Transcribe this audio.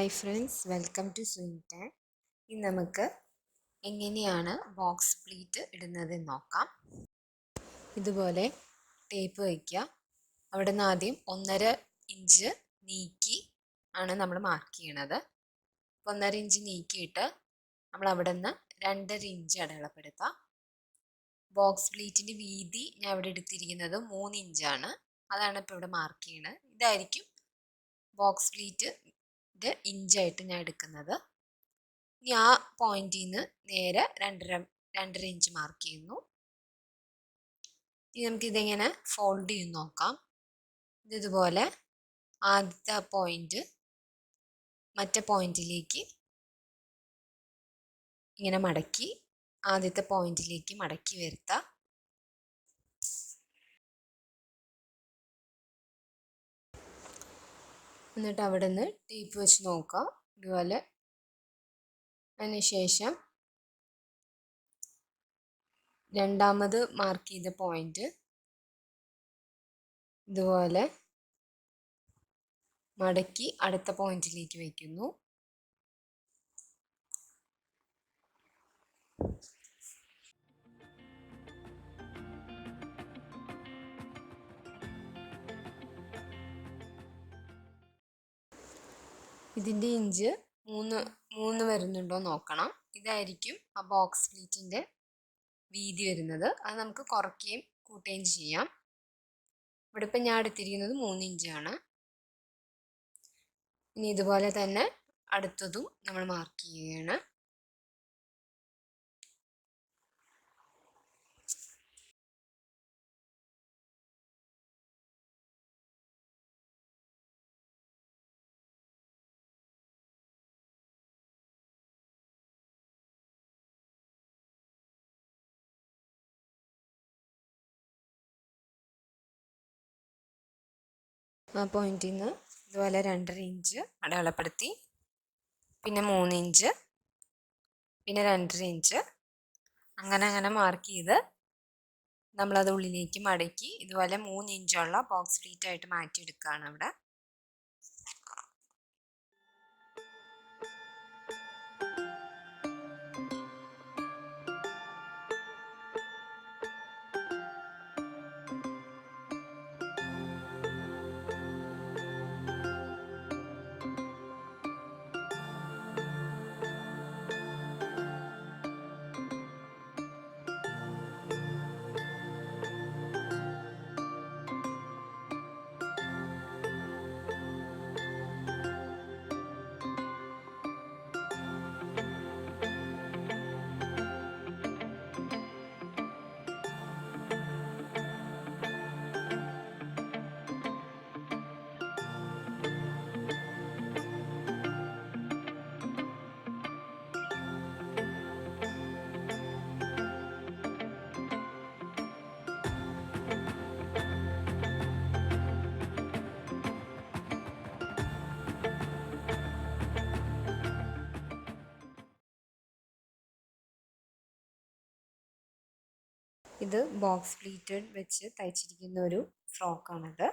Hi friends, welcome to sweet. ഇന്ന് നമുക്ക് എങ്ങനെയാണ് ബോക്സ് പ്ലീറ്റ് ഇടുന്നതെന്ന് നോക്കാം. ഇതുപോലെ ടേപ്പ് വയ്ക്കുക. അവിടെ നിന്ന് ആദ്യം 1.5 ഇഞ്ച് നീക്കി ആണ് നമ്മൾ മാർക്ക് ചെയ്യണത്. 1.5 ഇഞ്ച് നീക്കിയിട്ട് നമ്മൾ അവിടെ നിന്ന് 2.5 ഇഞ്ച് അടയാളപ്പെടുത്താം. ബോക്സ് പ്ലീറ്റിൻ്റെ വീതി ഞാൻ ഇവിടെ എടുത്തിരിക്കുന്നത് 3 ഇഞ്ചാണ്. അതാണ് ഇപ്പോൾ ഇവിടെ മാർക്ക് ചെയ്യണത്. ഇതായിരിക്കും ബോക്സ് പ്ലീറ്റ് ഇഞ്ചായിട്ട് ഞാൻ എടുക്കുന്നത്. ഇനി ആ പോയിന്റിൽ നിന്ന് നേരെ 2.5 ഇഞ്ച് മാർക്ക് ചെയ്യുന്നു. ഇനി നമുക്കിതെങ്ങനെ ഫോൾഡ് ചെയ്ത് നോക്കാം. ഇതുപോലെ ആദ്യത്തെ പോയിന്റ് മറ്റേ പോയിന്റിലേക്ക് ഇങ്ങനെ മടക്കി ആദ്യത്തെ പോയിന്റിലേക്ക് മടക്കി വരുത്താം. എന്നിട്ട് അവിടെ നിന്ന് ടേപ്പ് വെച്ച് നോക്കാം. ഇതുപോലെ അതിനുശേഷം രണ്ടാമത് മാർക്ക് ചെയ്ത പോയിന്റ് ഇതുപോലെ മടക്കി അടുത്ത പോയിന്റിലേക്ക് വയ്ക്കുന്നു. ഇതിൻ്റെ ഇഞ്ച് 3 വരുന്നുണ്ടോ നോക്കണം. ഇതായിരിക്കും ആ ബോക്സ് പ്ലീറ്റിൻ്റെ വീതി വരുന്നത്. അത് നമുക്ക് കുറയ്ക്കുകയും കൂട്ടുകയും ചെയ്യാം. ഇവിടെ ഇപ്പം ഞാൻ എടുത്തിരിക്കുന്നത് 3 ഇഞ്ചാണ്. ഇനി ഇതുപോലെ തന്നെ അടുത്തതും നമ്മൾ മാർക്ക് ചെയ്യുകയാണ്. ആ പോയിന്റിൽ നിന്ന് ഇതുപോലെ 2.5 ഇഞ്ച് അടയാളപ്പെടുത്തി, പിന്നെ 3 ഇഞ്ച്, പിന്നെ 2.5 ഇഞ്ച്, അങ്ങനെ മാർക്ക് ചെയ്ത് നമ്മളത് ഉള്ളിലേക്ക് മടക്കി ഇതുപോലെ 3 ഇഞ്ചുള്ള ബോക്സ് പ്ലീറ്റ് ആയിട്ട് മാറ്റിയെടുക്കുകയാണ് ഇവിടെ. ഇത് ബോക്സ് പ്ലീറ്റഡ് വെച്ച് തയ്ച്ചിരിക്കുന്ന ഒരു ഫ്രോക്കാണിത്.